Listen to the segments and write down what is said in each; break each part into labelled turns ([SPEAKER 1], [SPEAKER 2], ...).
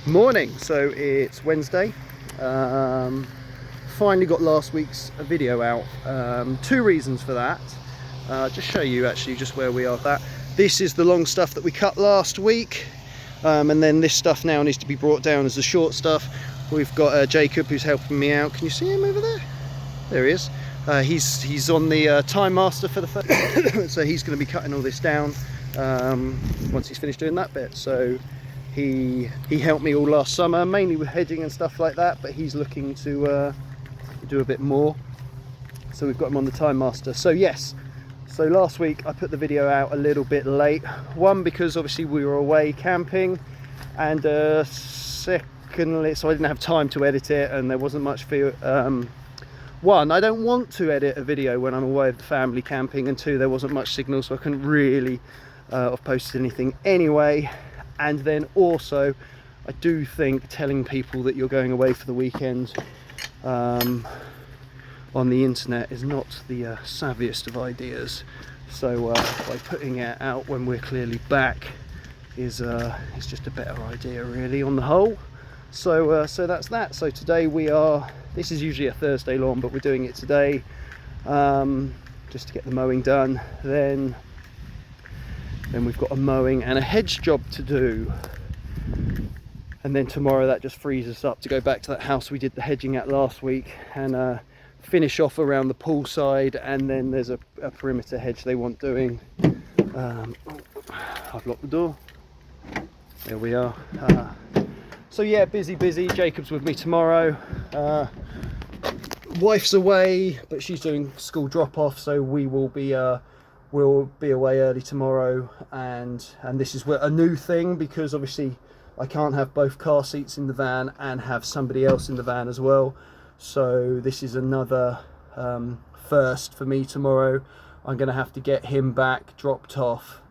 [SPEAKER 1] Morning. So it's Wednesday. Finally got last week's video out. Two reasons for that. Just show you actually just where we are with that. This is the long stuff that we cut last week, and then this stuff now needs to be brought down as the short stuff. We've got Jacob who's helping me out. Can you see him over there? There he is. He's on the Timemaster for the first so he's going to be cutting all this down once he's finished doing that bit. So he helped me all last summer, mainly with hedging and stuff like that, but he's looking to do a bit more. So we've got him on the Timemaster. So yes, so last week I put the video out a little bit late. One, because obviously we were away camping, and secondly, so I didn't have time to edit it, and there wasn't much for one, I don't want to edit a video when I'm away with the family camping, and two, there wasn't much signal, so I couldn't really have posted anything anyway. And then also, I do think telling people that you're going away for the weekend on the internet is not the savviest of ideas. So by putting it out when we're clearly back is just a better idea, really, on the whole. So so that's that. So today this is usually a Thursday lawn, but we're doing it today just to get the mowing done. Then we've got a mowing and a hedge job to do, and then tomorrow that just frees us up to go back to that house we did the hedging at last week and finish off around the pool side. And then there's a perimeter hedge they want doing. I've locked the door. There we are. So yeah, busy. Jacob's with me tomorrow. Wife's away, but she's doing school drop-off, so we'll be away early tomorrow. And this is a new thing, because obviously I can't have both car seats in the van and have somebody else in the van as well. So this is another first for me tomorrow. I'm going to have to get him back, dropped off,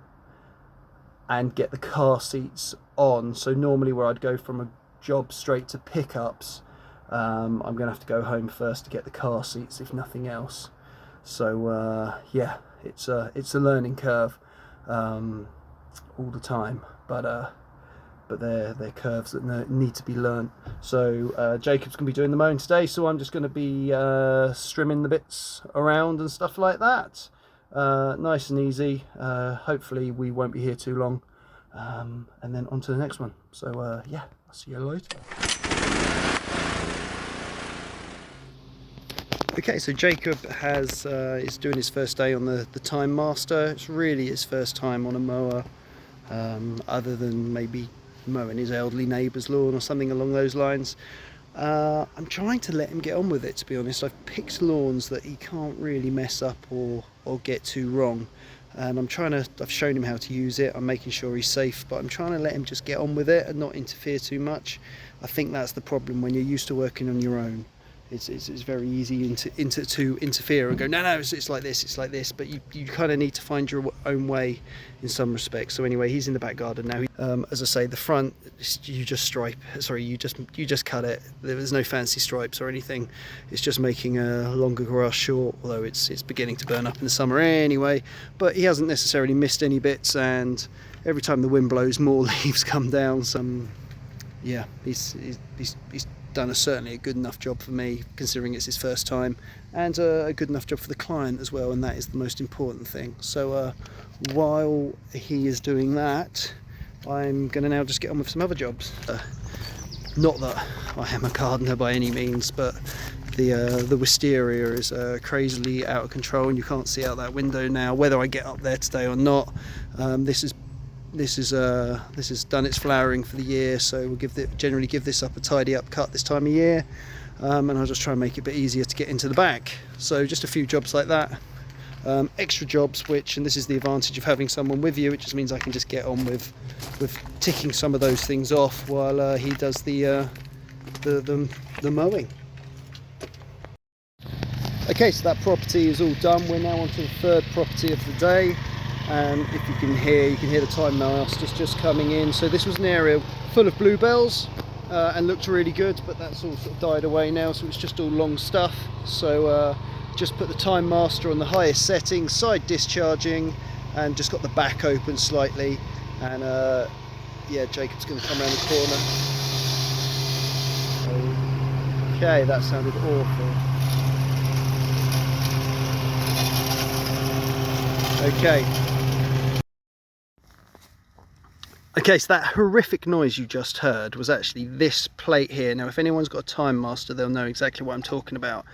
[SPEAKER 1] and get the car seats on. So normally where I'd go from a job straight to pickups, I'm going to have to go home first to get the car seats, if nothing else. So yeah, it's a learning curve all the time, but they're curves that need to be learned. So Jacob's going to be doing the mowing today, so I'm just going to be strimming the bits around and stuff like that. Nice and easy. Hopefully we won't be here too long, and then on to the next one. So yeah, I'll see you later. Okay, so Jacob is doing his first day on the Timemaster. It's really his first time on a mower, other than maybe mowing his elderly neighbour's lawn or something along those lines. I'm trying to let him get on with it, to be honest. I've picked lawns that he can't really mess up or get too wrong, and I've shown him how to use it. I'm making sure he's safe, but I'm trying to let him just get on with it and not interfere too much. I think that's the problem when you're used to working on your own. It's very easy to interfere and go, no, it's like this, but you kind of need to find your own way in some respects. So anyway, he's in the back garden now. As I say, the front, you just cut it. There's no fancy stripes or anything. It's just making a longer grass short, although it's beginning to burn up in the summer anyway. But he hasn't necessarily missed any bits, and every time the wind blows, more leaves come down. Yeah, he's done certainly a good enough job for me, considering it's his first time, and a good enough job for the client as well, and that is the most important thing. So while he is doing that, I'm going to now just get on with some other jobs. Not that I am a gardener by any means, but the wisteria is crazily out of control, and you can't see out that window now, whether I get up there today or not. This has done its flowering for the year, so we'll generally give this up a tidy up cut this time of year, and I'll just try and make it a bit easier to get into the back. So just a few jobs like that, extra jobs, and this is the advantage of having someone with you. It just means I can just get on with ticking some of those things off while he does the mowing. Okay, so that property is all done. We're now on to the third property of the day. If you can hear the Timemaster's just coming in. So this was an area full of bluebells and looked really good, but that's all sort of died away now, so it's just all long stuff. So just put the Timemaster on the highest setting, side discharging, and just got the back open slightly. And yeah, Jacob's going to come around the corner. Okay, that sounded awful. Okay, so that horrific noise you just heard was actually this plate here. Now, if anyone's got a Timemaster, they'll know exactly what I'm talking about.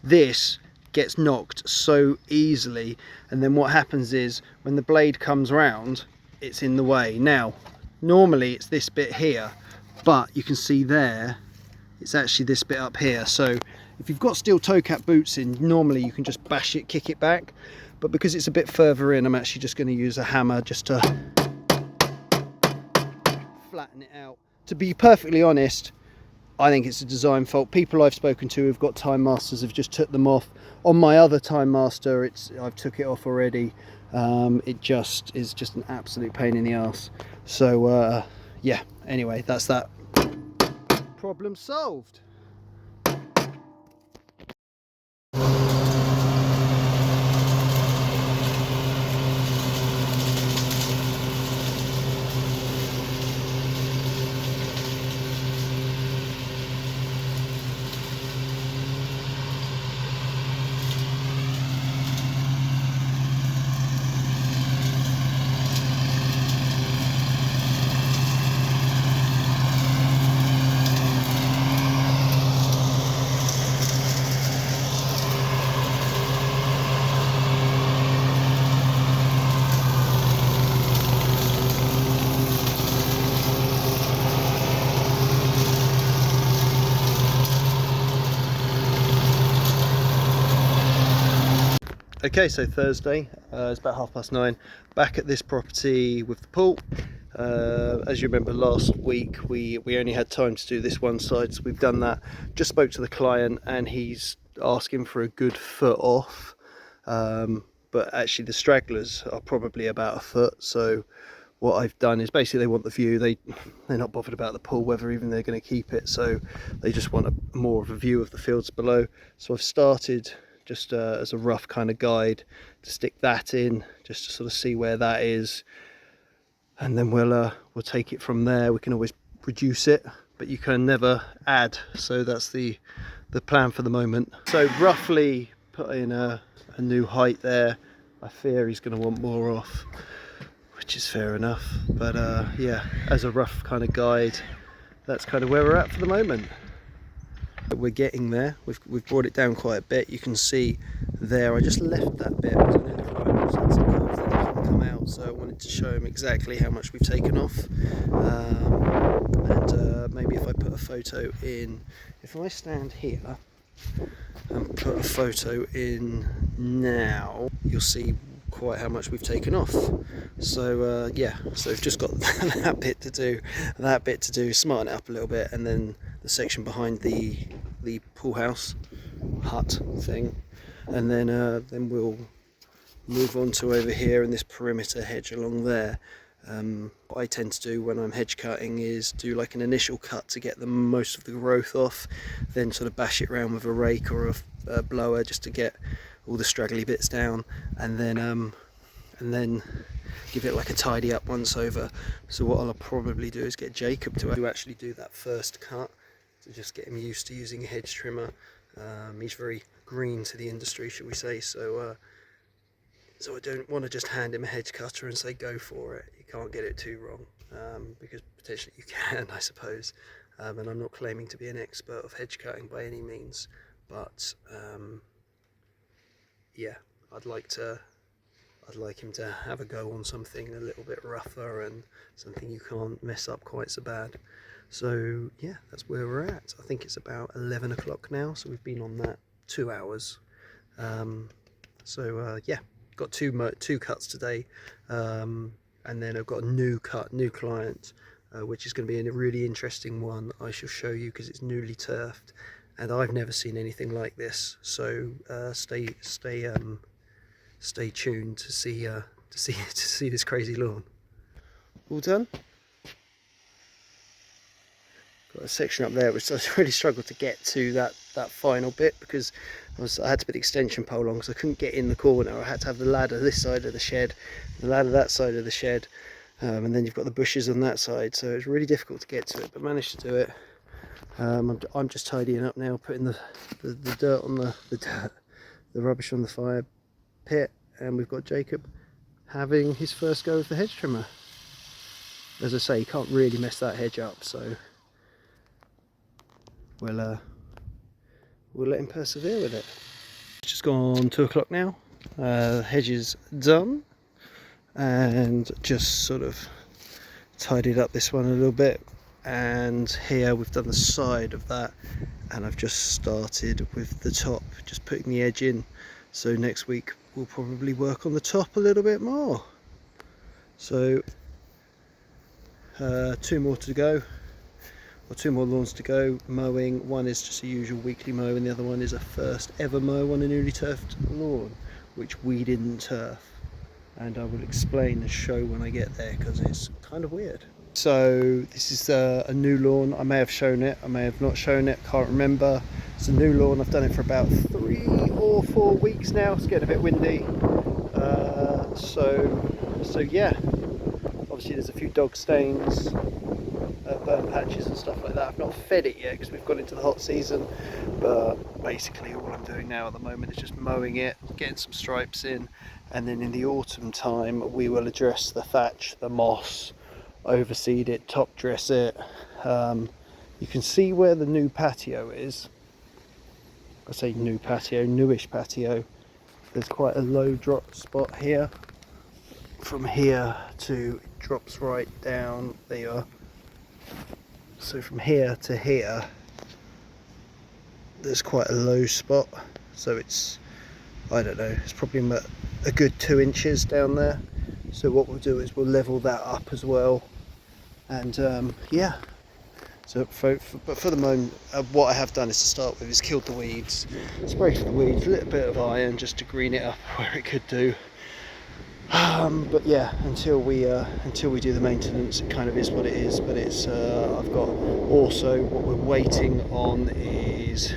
[SPEAKER 1] This gets knocked so easily, and then what happens is when the blade comes round, it's in the way. Now, normally it's this bit here, but you can see there, it's actually this bit up here. So if you've got steel toe cap boots in, normally you can just bash it, kick it back. But because it's a bit further in, I'm actually just going to use a hammer just to flatten it out. To be perfectly honest, I think it's a design fault. People I've spoken to who've got Timemasters have just took them off. On my other Timemaster, I've took it off already. It just is just an absolute pain in the ass. So yeah, anyway, that's that. Problem solved. Okay, so Thursday, it's about 9:30, back at this property with the pool. As you remember last week, we only had time to do this one side, so we've done that. Just spoke to the client and he's asking for a good foot off, but actually the stragglers are probably about a foot. So what I've done is basically they want the view, they're not bothered about the pool, whether even they're going to keep it, so they just want more of a view of the fields below. So I've started just as a rough kind of guide to stick that in, just to sort of see where that is, and then we'll take it from there. We can always reduce it, but you can never add, so that's the plan for the moment. So roughly put in a new height there. I fear he's going to want more off, which is fair enough, but yeah, as a rough kind of guide, that's kind of where we're at for the moment. We're getting there. We've brought it down quite a bit. You can see there, I just left that bit because I know the client was had some calls that didn't come out, so I wanted to show him exactly how much we've taken off. And maybe if I put a photo in, if I stand here and put a photo in now, you'll see quite how much we've taken off. So yeah, so we've just got that bit to do, smarten it up a little bit, and then the section behind the pool house hut thing, and then we'll move on to over here and this perimeter hedge along there. What I tend to do when I'm hedge cutting is do like an initial cut to get the most of the growth off, then sort of bash it around with a rake or a blower just to get all the straggly bits down, and then give it like a tidy up once over. So what I'll probably do is get Jacob to actually do that first cut, to just get him used to using a hedge trimmer. He's very green to the industry, shall we say, so I don't want to just hand him a hedge cutter and say go for it. You can't get it too wrong, because potentially you can, I suppose. And I'm not claiming to be an expert of hedge cutting by any means, but yeah, I'd like him to have a go on something a little bit rougher and something you can't mess up quite so bad. So yeah, that's where we're at. I think it's about 11 o'clock now, so we've been on that 2 hours. Yeah, got two cuts today, and then I've got a new client, which is going to be a really interesting one. I shall show you because it's newly turfed, and I've never seen anything like this. So stay tuned to see this crazy lawn. All done. Got a section up there which I really struggled to get to that final bit, because I had to put the extension pole on because I couldn't get in the corner. I had to have the ladder this side of the shed, the ladder that side of the shed, and then you've got the bushes on that side, so it's really difficult to get to it, but managed to do it. I'm just tidying up now, putting the dirt on the rubbish on the fire pit, and we've got Jacob having his first go of the hedge trimmer. As I say, you can't really mess that hedge up, so we'll let him persevere with it. It's just gone 2 o'clock now. The hedge is done, and just sort of tidied up this one a little bit, and here we've done the side of that, and I've just started with the top, just putting the edge in. So next week we'll probably work on the top a little bit more. So 2 more to go, or 2 more lawns to go. Mowing, one is just a usual weekly mow, and the other one is a first ever mow on a newly turfed lawn, which we didn't turf, and I will explain and show when I get there, because it's kind of weird. So this is a new lawn. I may have shown it, I may have not shown it, can't remember. It's a new lawn. I've done it for about 3 or 4 weeks now. It's getting a bit windy, so yeah, obviously there's a few dog stains, burn patches and stuff like that. I've not fed it yet because we've gone into the hot season, but basically all I'm doing now at the moment is just mowing it, getting some stripes in, and then in the autumn time we will address the thatch, the moss, overseed it, top dress it. You can see where the new patio is. I say new patio, newish patio. There's quite a low drop spot here. From here to, it drops right down, there you are. So from here to here there's quite a low spot, so it's, I don't know, it's probably a good 2 inches down there. So what we'll do is we'll level that up as well, and yeah. So but for the moment, what I have done is, to start with, is killed the weeds, sprayed for the weeds, a little bit of iron just to green it up where it could do. But yeah, until we do the maintenance, it kind of is what it is. But it's I've got, also what we're waiting on is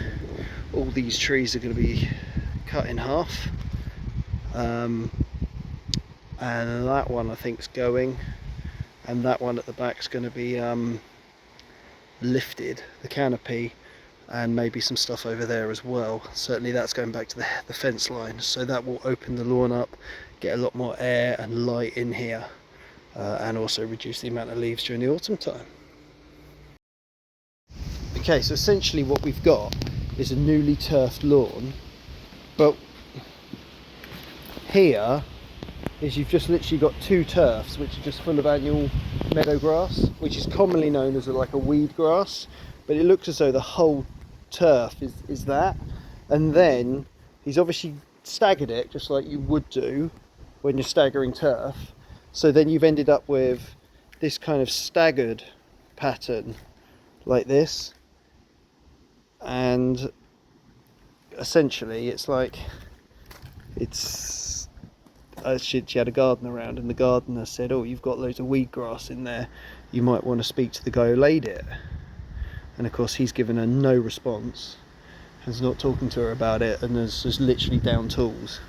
[SPEAKER 1] all these trees are going to be cut in half, and that one I think is going, and that one at the back is going to be lifted, the canopy, and maybe some stuff over there as well. Certainly that's going back to the fence line, so that will open the lawn up, get a lot more air and light in here, and also reduce the amount of leaves during the autumn time. Okay, so essentially what we've got is a newly turfed lawn, but here is, you've just literally got 2 turfs which are just full of annual meadow grass, which is commonly known as like a weed grass, but it looks as though the whole turf is that. And then he's obviously staggered it just like you would do when you're staggering turf, so then you've ended up with this kind of staggered pattern like this, and essentially it's like, she had a garden around, and the gardener said, oh, you've got loads of weed grass in there, you might want to speak to the guy who laid it. And of course he's given her no response, is not talking to her about it, and is just literally down tools.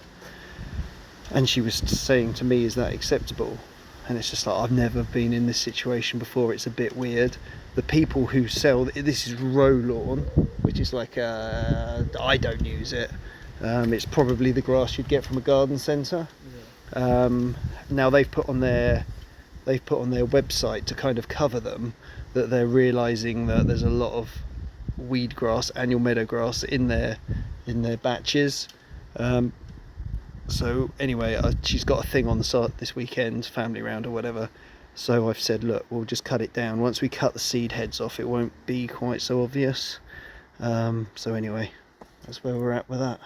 [SPEAKER 1] And she was saying to me, is that acceptable? And it's just like, I've never been in this situation before, it's a bit weird. The people who sell, this is row lawn, which is like, I don't use it. It's probably the grass you'd get from a garden centre. Yeah. Now they've put on their website to kind of cover them, that they're realising that there's a lot of weed grass, annual meadow grass in their batches. So anyway, she's got a thing on the site this weekend, family round or whatever. So I've said, look, we'll just cut it down. Once we cut the seed heads off, it won't be quite so obvious. So anyway, that's where we're at with that.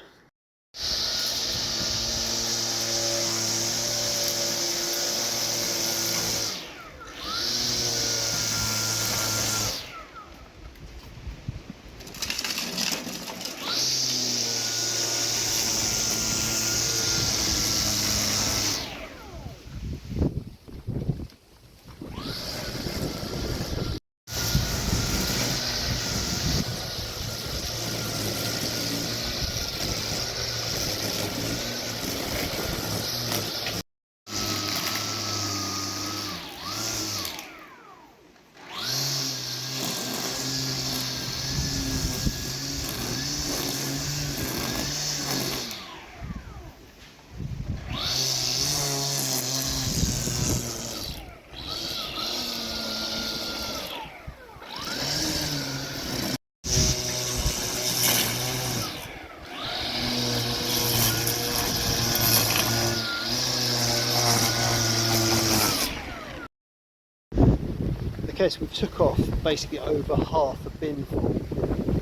[SPEAKER 1] Okay, so we took off basically over half a bin full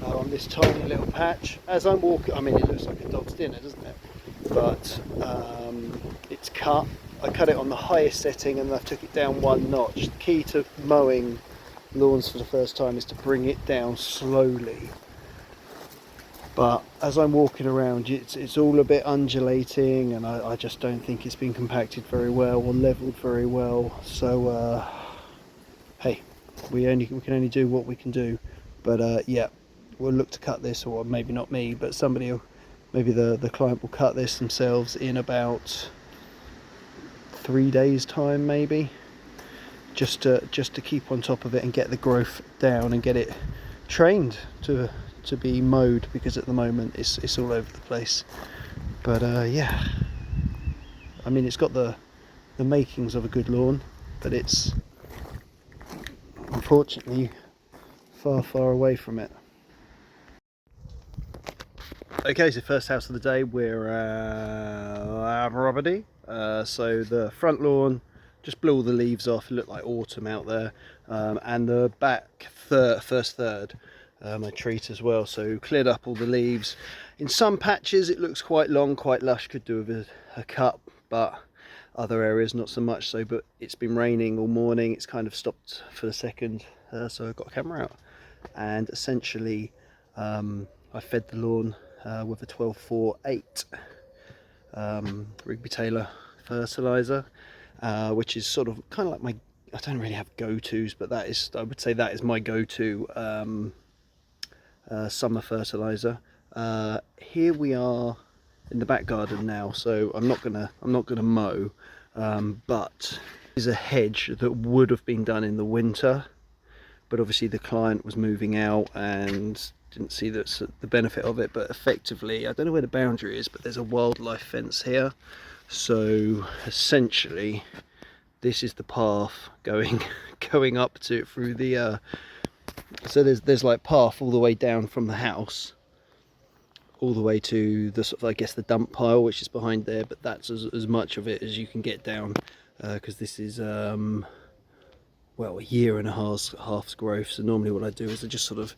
[SPEAKER 1] on this tiny little patch. As I'm walking, I mean, it looks like a dog's dinner, doesn't it? But it's cut. I cut it on the highest setting and I took it down 1 notch. The key to mowing lawns for the first time is to bring it down slowly. But as I'm walking around, it's all a bit undulating, and I just don't think it's been compacted very well or leveled very well. So hey, we can only do what we can do. But yeah, we'll look to cut this, or maybe not me, but somebody will, maybe the client will cut this themselves in about 3 days time, maybe, just to keep on top of it and get the growth down and get it trained to be mowed, because at the moment it's all over the place. But yeah, I mean, it's got the makings of a good lawn, but it's unfortunately far away from it. Okay, so first house of the day, we're property. So the front lawn just blew all the leaves off. It looked like autumn out there, and the back first third, I treat as well, so cleared up all the leaves. In some patches it looks quite long, quite lush, could do with a cut, but other areas not so much so. But it's been raining all morning, it's kind of stopped for a second, so I got a camera out, and essentially I fed the lawn with a 12-4-8 Rigby Taylor fertilizer, which is sort of kind of like my, I don't really have go-tos, but that is, I would say that is my go-to summer fertilizer. Here we are in the back garden now, so I'm not gonna mow, but there's a hedge that would have been done in the winter, but obviously the client was moving out and didn't see the benefit of it. But effectively, I don't know where the boundary is, but there's a wildlife fence here, so essentially this is the path going up to through the so there's like path all the way down from the house all the way to the sort of, I guess, the dump pile, which is behind there, but that's as much of it as you can get down, because this is well, a year and a half's growth. So normally what I do is I just sort of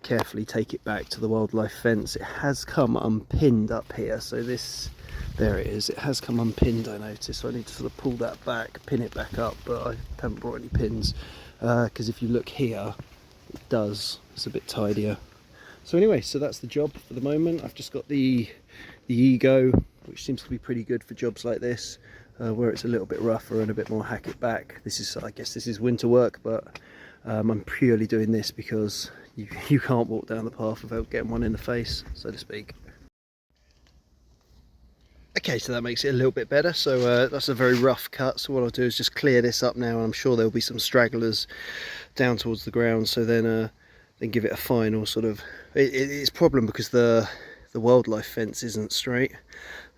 [SPEAKER 1] carefully take it back to the wildlife fence. It has come unpinned up here, so this, there it is, it has come unpinned, I noticed, so I need to sort of pull that back, pin it back up, but I haven't brought any pins, because if you look here, it does, it's a bit tidier. So anyway, so that's the job for the moment. I've just got the Ego, which seems to be pretty good for jobs like this, where it's a little bit rougher and a bit more hack it back. This is, I guess this is winter work, but I'm purely doing this because you can't walk down the path without getting one in the face, so to speak. Okay, so that makes it a little bit better. So that's a very rough cut, so what I'll do is just clear this up now, and I'm sure there'll be some stragglers down towards the ground, so then give it a final sort of, it's a problem because the wildlife fence isn't straight.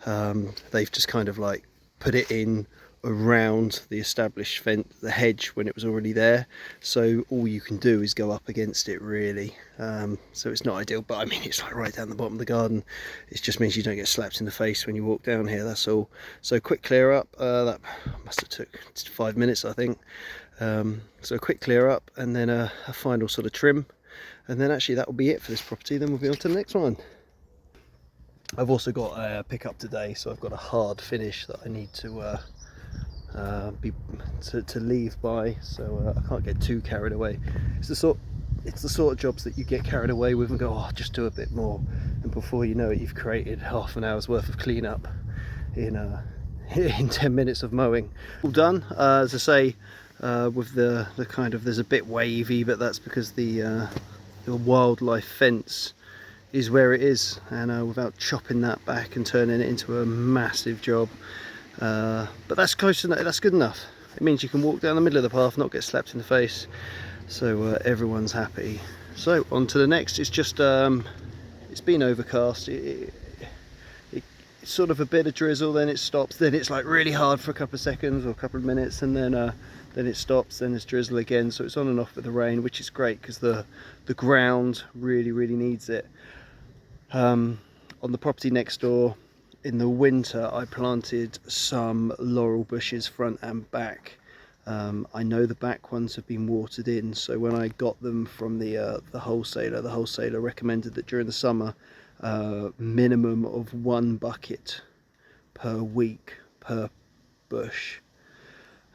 [SPEAKER 1] They've just kind of like put it in around the established fence, the hedge, when it was already there, so all you can do is go up against it, really. So it's not ideal, but I mean, it's like right down the bottom of the garden. It just means you don't get slapped in the face when you walk down here, that's all. So quick clear up, that must have took 5 minutes, I think. So a quick clear up, and then a final sort of trim, and then actually that will be it for this property. Then we'll be on to the next one. I've also got a pickup today, so I've got a hard finish that I need to leave by, so I can't get too carried away. It's the sort of jobs that you get carried away with and go, oh, just do a bit more, and before you know it, you've created half an hour's worth of cleanup in 10 minutes of mowing. All done, as I say, with the kind of, there's a bit wavy, but that's because the wildlife fence is where it is, and without chopping that back and turning it into a massive job. But that's close enough, that's good enough. It means you can walk down the middle of the path, not get slapped in the face, so everyone's happy. So on to the next. It's just it's been overcast, it's sort of a bit of drizzle, then it stops, then it's like really hard for a couple of seconds or a couple of minutes, and then it stops, then it's drizzle again. So it's on and off with the rain, which is great because the ground really needs it. On the property next door, in the winter, I planted some laurel bushes front and back, I know the back ones have been watered in, so when I got them from the wholesaler recommended that during the summer, minimum of 1 bucket per week per bush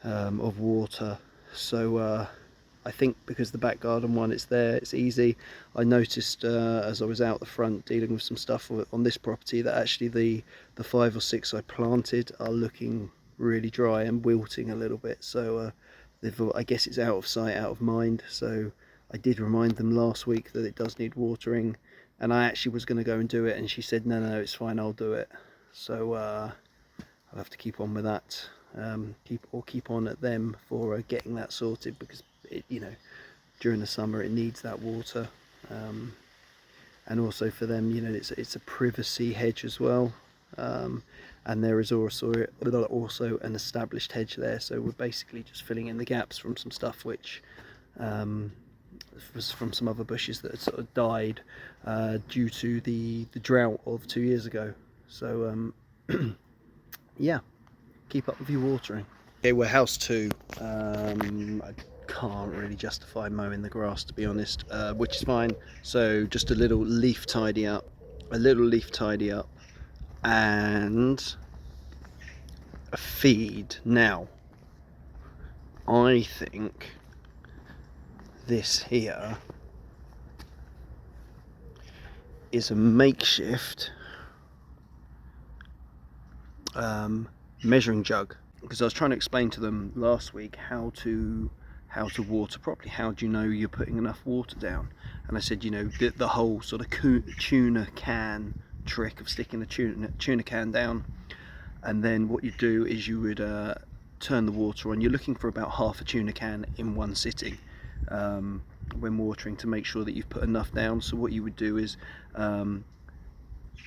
[SPEAKER 1] of water. So I think because the back garden one, it's there, it's easy. I noticed as I was out the front dealing with some stuff on this property that actually the 5 or 6 I planted are looking really dry and wilting a little bit. So I guess it's out of sight, out of mind. So I did remind them last week that it does need watering, and I actually was going to go and do it, and she said no, it's fine, I'll do it. So I'll have to keep on with that. Keep on at them for getting that sorted, because during the summer it needs that water, and also for them, it's a privacy hedge as well, and there is also an established hedge there, so we're basically just filling in the gaps from some stuff which was from some other bushes that had sort of died due to the drought of 2 years ago. So yeah, keep up with your watering. Okay, we're house 2. I can't really justify mowing the grass, to be honest, which is fine. So just a little leaf tidy up, and a feed. Now, I think this here is a makeshift measuring jug, because I was trying to explain to them last week how to water properly. How do you know you're putting enough water down? And I said, the whole sort of tuna can trick of sticking a tuna can down, and then what you do is you would turn the water on. You're looking for about half a tuna can in one sitting when watering, to make sure that you've put enough down. So what you would do is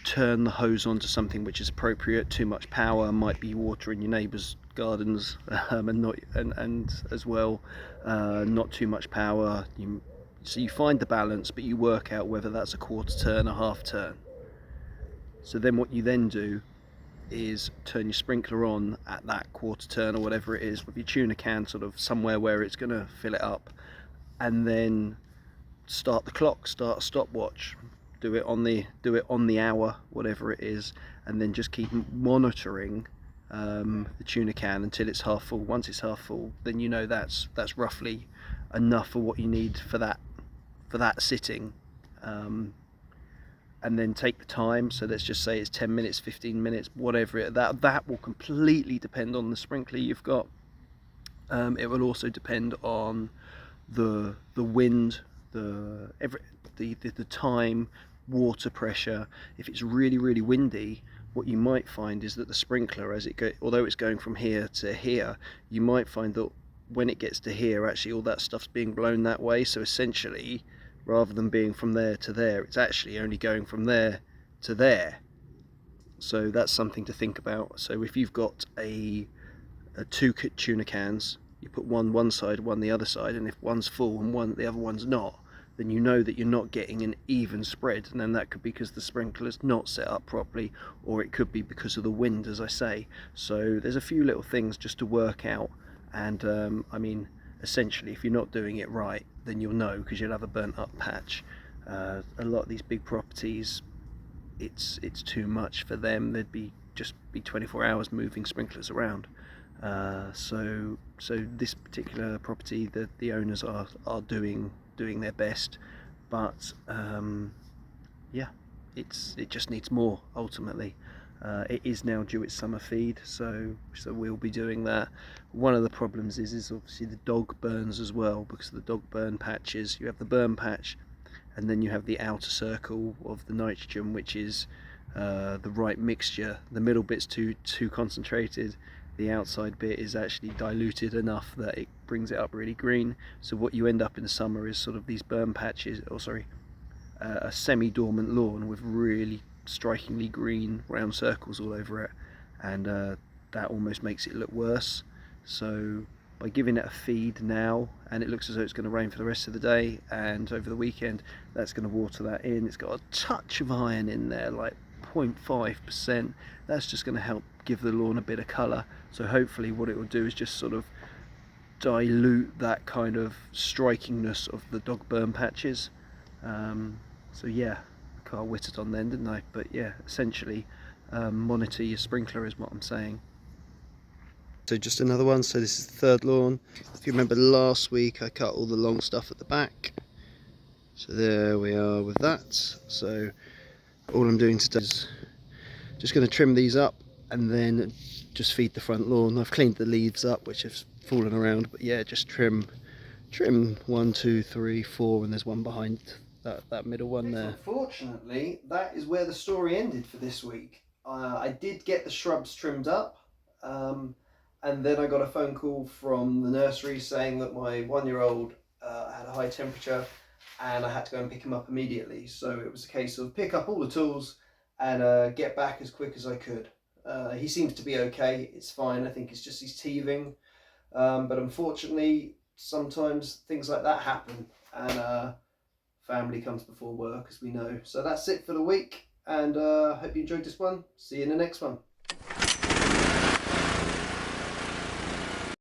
[SPEAKER 1] turn the hose onto something which is appropriate. Too much power might be watering your neighbours' gardens, and as well, not too much power. So you find the balance, but you work out whether that's a quarter turn or half turn. So then what you then do is turn your sprinkler on at that quarter turn or whatever it is, with your tuna can sort of somewhere where it's going to fill it up, and then start the clock, start a stopwatch, do it on the hour, whatever it is, and then just keep monitoring the tuna can until it's half full. Once it's half full, then that's roughly enough for what you need for that sitting, and then take the time. So let's just say it's 10 minutes, 15 minutes, whatever that will completely depend on the sprinkler you've got. It will also depend on the wind, the time, water pressure. If it's really, really windy, what you might find is that the sprinkler, although it's going from here to here, you might find that when it gets to here, actually all that stuff's being blown that way. So essentially, rather than being from there to there, it's actually only going from there to there. So that's something to think about. So if you've got a 2 tuna cans, you put one side, one the other side, and if one's full and the other one's not, then you know that you're not getting an even spread, and then that could be because the sprinkler's not set up properly, or it could be because of the wind, as I say. So there's a few little things just to work out, and I mean, essentially, if you're not doing it right, then you'll know, because you'll have a burnt up patch. A lot of these big properties, it's too much for them. They'd be 24 hours moving sprinklers around. So this particular property, the owners are doing their best, but yeah, it just needs more ultimately. It is now due its summer feed, so we'll be doing that. One of the problems is obviously the dog burns as well, because of the dog burn patches. You have the burn patch, and then you have the outer circle of the nitrogen, which is the right mixture. The middle bit's too concentrated. The outside bit is actually diluted enough that it brings it up really green. So what you end up in the summer is sort of these burn patches, a semi-dormant lawn with really strikingly green round circles all over it, and that almost makes it look worse. So by giving it a feed now, and it looks as though it's going to rain for the rest of the day and over the weekend, that's going to water that in. It's got a touch of iron in there, like 0.5%. That's just going to help give the lawn a bit of colour. So hopefully what it will do is just sort of dilute that kind of strikingness of the dog burn patches. So yeah, car whittled on then, didn't I? But yeah, essentially monitor your sprinkler is what I'm saying. So just another one. So this is the third lawn. If you remember last week I cut all the long stuff at the back. So there we are with that. So all I'm doing today is just going to trim these up and then just feed the front lawn. I've cleaned the leaves up which have fallen around, but yeah, just trim 1, 2, 3, 4, and there's one behind that middle one there. Unfortunately, that is where the story ended for this week. I did get the shrubs trimmed up, and then I got a phone call from the nursery saying that my 1-year-old had a high temperature and I had to go and pick him up immediately. So it was a case of pick up all the tools and get back as quick as I could. He seems to be okay, it's fine. I think it's just he's teething, but unfortunately sometimes things like that happen, and family comes before work, as we know. So that's it for the week, and hope you enjoyed this one. See you in the next one.